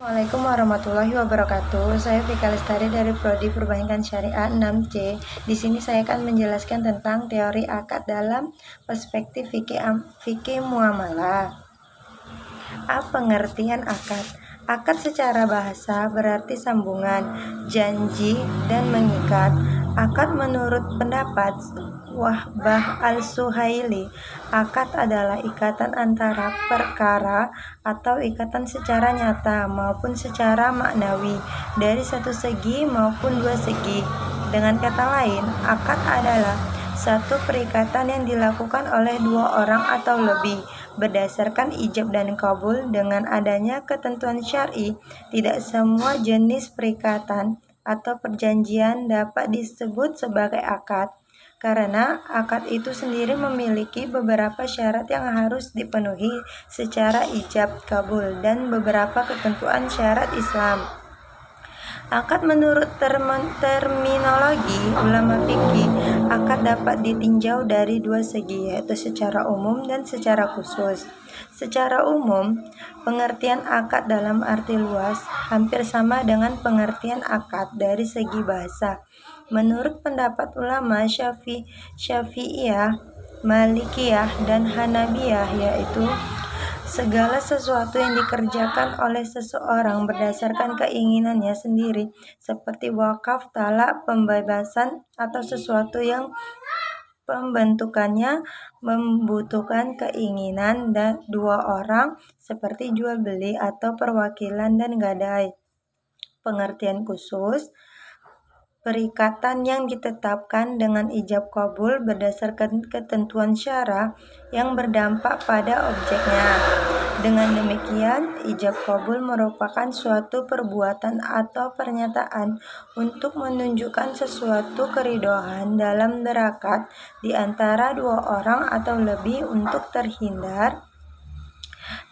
Assalamualaikum warahmatullahi wabarakatuh. Saya Vika Lestari dari Prodi Perbankan Syariah 6C. Di sini saya akan menjelaskan tentang teori akad dalam perspektif fikih muamalah. Apa pengertian akad? Akad secara bahasa berarti sambungan, janji, dan mengikat. Akad menurut pendapat Wahbah al-Suhaili, akad adalah ikatan antara perkara atau ikatan secara nyata maupun secara maknawi dari satu segi maupun dua segi. Dengan kata lain, akad adalah satu perikatan yang dilakukan oleh dua orang atau lebih berdasarkan ijab dan kabul. Dengan adanya ketentuan syar'i, tidak semua jenis perikatan atau perjanjian dapat disebut sebagai akad, karena akad itu sendiri memiliki beberapa syarat yang harus dipenuhi secara ijab kabul dan beberapa ketentuan syariat Islam. Akad menurut terminologi ulama fikih, akad dapat ditinjau dari dua segi, yaitu secara umum dan secara khusus. Secara umum, pengertian akad dalam arti luas hampir sama dengan pengertian akad dari segi bahasa. Menurut pendapat ulama Syafi'iyah, Malikiyah, dan Hanabiyah, yaitu segala sesuatu yang dikerjakan oleh seseorang berdasarkan keinginannya sendiri, seperti wakaf, talak, pembebasan, atau sesuatu yang pembentukannya membutuhkan keinginan dan dua orang, seperti jual beli atau perwakilan dan gadai. Pengertian khusus, perikatan yang ditetapkan dengan ijab kabul berdasarkan ketentuan syara yang berdampak pada objeknya. Dengan demikian, ijab kabul merupakan suatu perbuatan atau pernyataan untuk menunjukkan sesuatu keridhaan dalam berakat di antara dua orang atau lebih untuk terhindar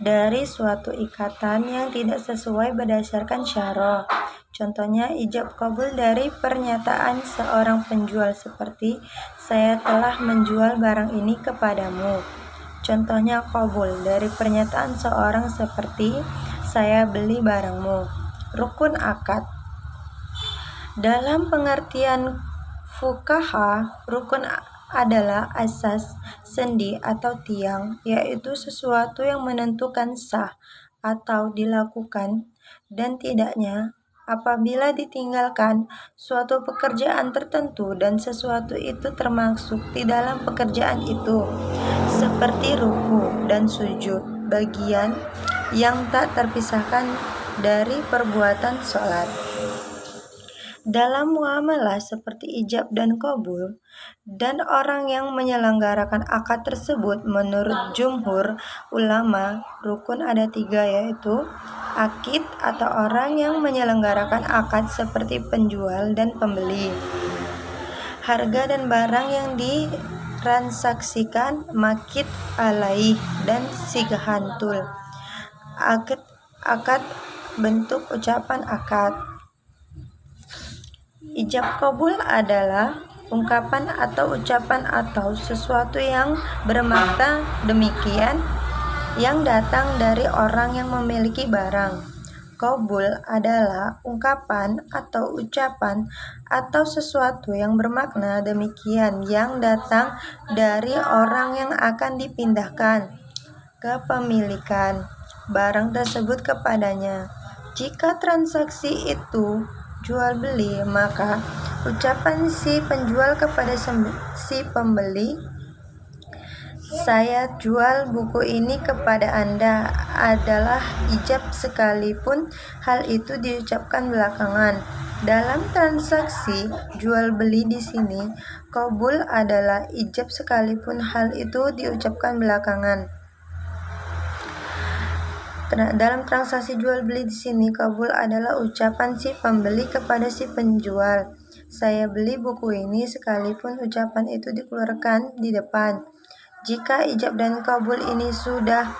dari suatu ikatan yang tidak sesuai berdasarkan syara. Contohnya, ijab kabul dari pernyataan seorang penjual seperti, "Saya telah menjual barang ini kepadamu." Contohnya, kabul dari pernyataan seorang seperti, "Saya beli barangmu." Rukun akad. Dalam pengertian fuqaha, rukun adalah asas, sendi, atau tiang, yaitu sesuatu yang menentukan sah atau dilakukan dan tidaknya apabila ditinggalkan suatu pekerjaan tertentu dan sesuatu itu termasuk di dalam pekerjaan itu, seperti ruku dan sujud, bagian yang tak terpisahkan dari perbuatan sholat. Dalam muamalah seperti ijab dan kabul, dan orang yang menyelenggarakan akad tersebut, menurut jumhur ulama, rukun ada 3, yaitu akid atau orang yang menyelenggarakan akad seperti penjual dan pembeli, harga dan barang yang ditransaksikan, makid alaih, dan sighantul. Akad bentuk ucapan akad. Ijab kabul adalah ungkapan atau ucapan atau sesuatu yang bermakna demikian yang datang dari orang yang memiliki barang. Kabul adalah ungkapan atau ucapan atau sesuatu yang bermakna demikian yang datang dari orang yang akan dipindahkan kepemilikan barang tersebut kepadanya. Jika transaksi itu jual beli, maka ucapan si penjual kepada si pembeli, "Saya jual buku ini kepada Anda," adalah ijab sekalipun hal itu diucapkan belakangan. Dalam transaksi jual beli di sini, kabul adalah ijab sekalipun hal itu diucapkan belakangan. Dalam transaksi jual beli di sini, kabul adalah ucapan si pembeli kepada si penjual, "Saya beli buku ini," sekalipun ucapan itu dikeluarkan di depan. Jika ijab dan kabul ini sudah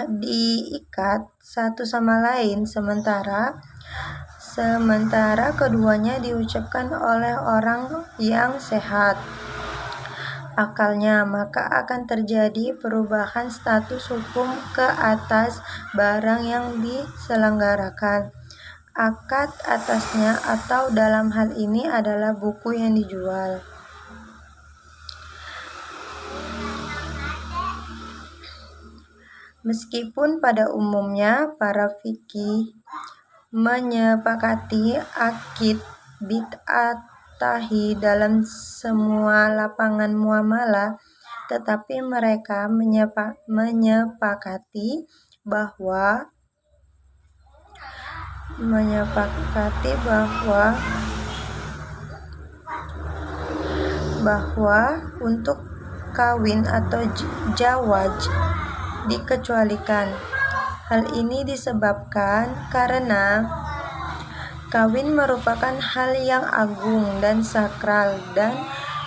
diikat satu sama lain, sementara keduanya diucapkan oleh orang yang sehat, akalnya, maka akan terjadi perubahan status hukum ke atas barang yang diselenggarakan. Akad atasnya atau dalam hal ini adalah buku yang dijual. Meskipun pada umumnya para fikih menyepakati akid bid'atahi dalam semua lapangan muamalah, tetapi mereka menyepakati bahwa untuk kawin atau jawaj dikecualikan. Hal ini disebabkan karena kawin merupakan hal yang agung dan sakral dan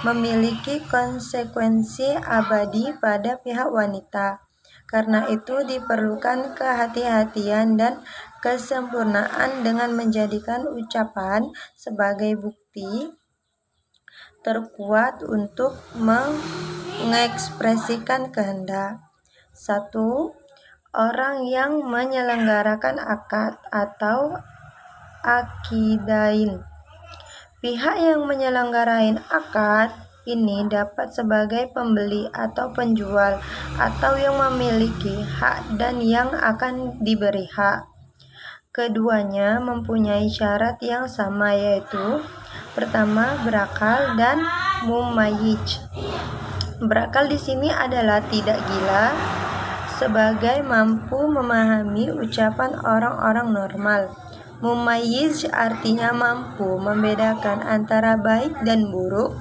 memiliki konsekuensi abadi pada pihak wanita. Karena itu diperlukan kehati-hatian dan kesempurnaan dengan menjadikan ucapan sebagai bukti terkuat untuk mengekspresikan kehendak. 1. Orang yang menyelenggarakan akad atau akidain. Pihak yang menyelenggarakan akad ini dapat sebagai pembeli atau penjual atau yang memiliki hak dan yang akan diberi hak. Keduanya mempunyai syarat yang sama, yaitu pertama, berakal dan mumayyiz. Berakal di sini adalah tidak gila, sebagai mampu memahami ucapan orang-orang normal. Mumayyiz artinya mampu membedakan antara baik dan buruk,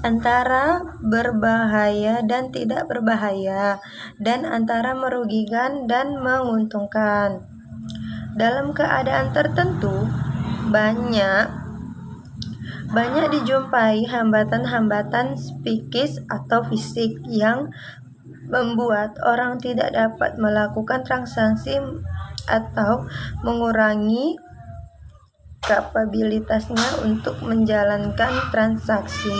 antara berbahaya dan tidak berbahaya, dan antara merugikan dan menguntungkan. Dalam keadaan tertentu, banyak dijumpai hambatan-hambatan psikis atau fisik yang membuat orang tidak dapat melakukan transaksi atau mengurangi kapabilitasnya untuk menjalankan transaksi.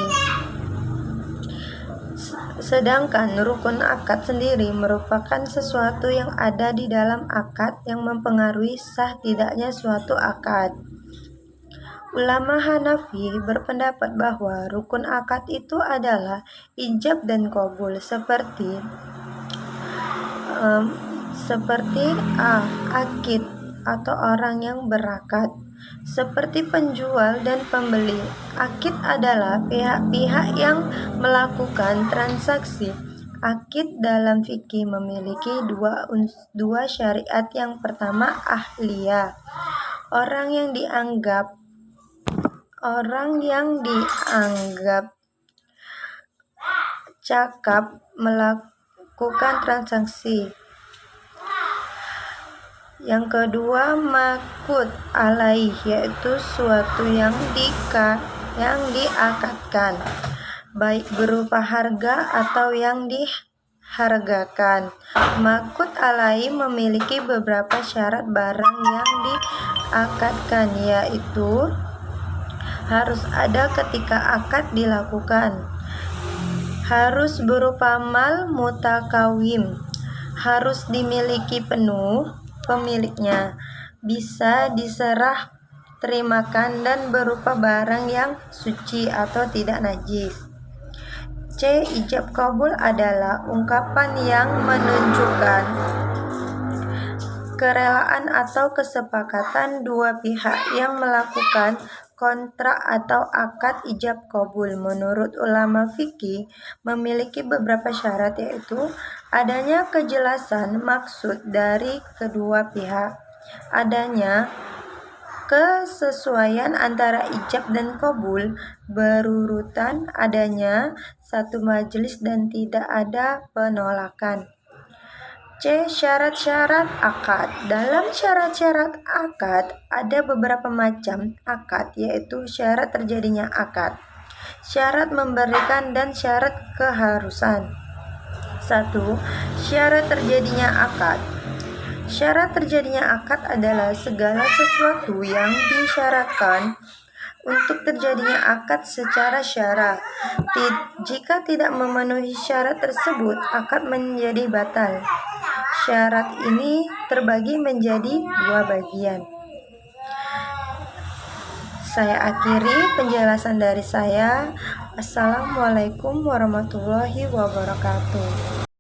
Sedangkan rukun akad sendiri merupakan sesuatu yang ada di dalam akad yang mempengaruhi sah tidaknya suatu akad. Ulama Hanafi berpendapat bahwa rukun akad itu adalah ijab dan qabul, seperti akid atau orang yang berakad. Seperti penjual dan pembeli, akid adalah pihak-pihak yang melakukan transaksi. Akid dalam fikih memiliki dua syariat. Yang pertama, ahliyah. Orang yang dianggap cakap melakukan transaksi. Yang kedua, maqud alaih, yaitu suatu yang diakadkan, baik berupa harga atau yang dihargakan. Maqud alaih memiliki beberapa syarat barang yang diakadkan, yaitu harus ada ketika akad dilakukan, harus berupa mal mutakawim, harus dimiliki penuh pemiliknya, bisa diserah terimakan, dan berupa barang yang suci atau tidak najis. C. Ijab qabul adalah ungkapan yang menunjukkan kerelaan atau kesepakatan dua pihak yang melakukan kontrak atau akad ijab qabul. Menurut ulama fikih memiliki beberapa syarat, yaitu adanya kejelasan maksud dari kedua pihak, adanya kesesuaian antara ijab dan qabul berurutan, adanya satu majelis dan tidak ada penolakan. C. Syarat-syarat akad. Dalam syarat-syarat akad ada beberapa macam akad, yaitu syarat terjadinya akad, syarat memberikan, dan syarat keharusan. 1. Syarat terjadinya akad. Syarat terjadinya akad adalah segala sesuatu yang disyaratkan untuk terjadinya akad secara syara. Jika tidak memenuhi syarat tersebut, akad menjadi batal. Syarat ini terbagi menjadi 2 bagian. Saya akhiri penjelasan dari saya. Assalamualaikum warahmatullahi wabarakatuh.